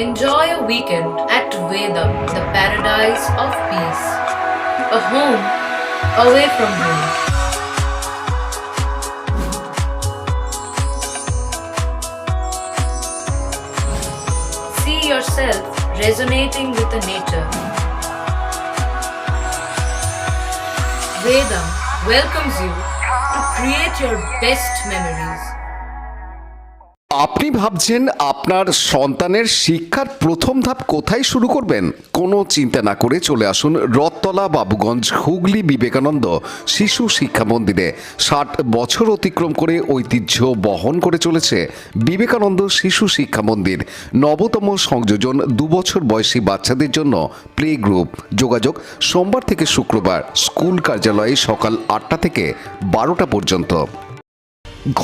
Enjoy a weekend at Vedam, the paradise of peace. A home away from home. See yourself resonating with the nature. Vedam welcomes you to create your best memories. আপনি ভাবছেন আপনার সন্তানের শিক্ষার প্রথম ধাপ কোথায় শুরু করবেন? কোনো চিন্তা না করে চলে আসুন রথতলা বাবুগঞ্জ হুগলি বিবেকানন্দ শিশু শিক্ষা মন্দিরে। 60 বছর অতিক্রম করে ঐতিহ্য বহন করে চলেছে বিবেকানন্দ শিশু শিক্ষা মন্দির। নবতম সংযোজন 2 বছর বয়সী বাচ্চাদের জন্য প্লে গ্রুপ। যোগাযোগ সোমবার থেকে শুক্রবার, স্কুল কার্যালয়ে সকাল 8টা থেকে 12টা পর্যন্ত।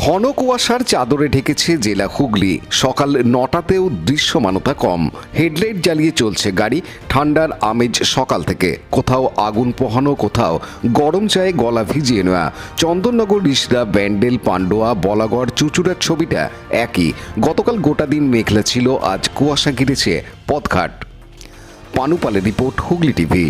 ঘন কুয়াশার চাদরে ঢেকেছে জেলা হুগলি। সকাল 9টাতেও দৃশ্যমানতা কম। হেডলাইট জ্বালিয়ে চলছে গাড়ি। ঠান্ডার আমেজ সকাল থেকে। কোথাও আগুন পোহানো, কোথাও গরম চায়ে গলা ভিজিয়ে নেওয়া। চন্দননগর, রিষড়া, ব্যান্ডেল, পান্ডুয়া, বলাগড়, চুচুড়ার ছবিটা একই। গতকাল গোটা দিন মেঘলা ছিল, আজ কুয়াশা ঘিরেছে পথঘাট। পানুপালের report, Hooghly TV.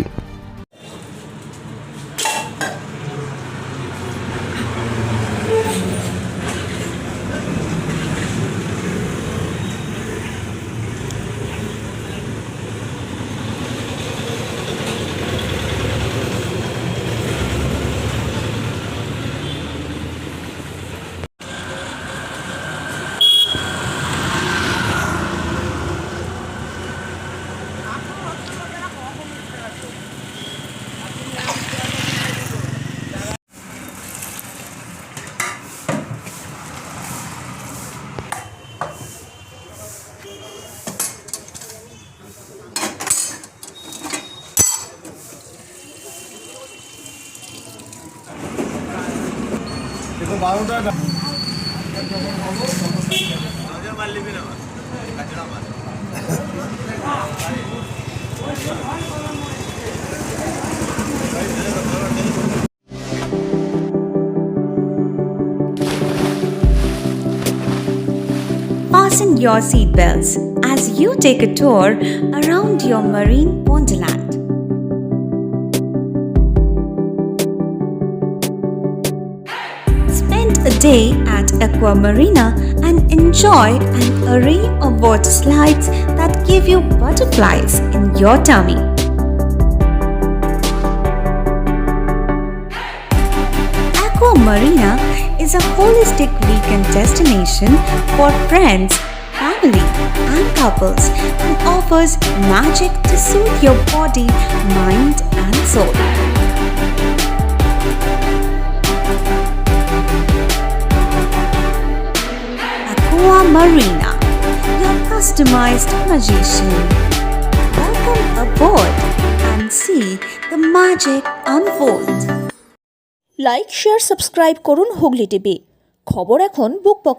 Fasten your seatbelts as you take a tour around your marine wonderland. Spend a day at Aqua Marina and enjoy an array of water slides that give you butterflies in your tummy. Aqua Marina is a holistic weekend destination for friends, family, and couples and offers magic to soothe your body, mind, and soul. Aqua Marina, your customized magician. Welcome aboard and see the magic unfold. Like, share, subscribe করুন Hooghly TV. খবর এখন বুক পকেটে।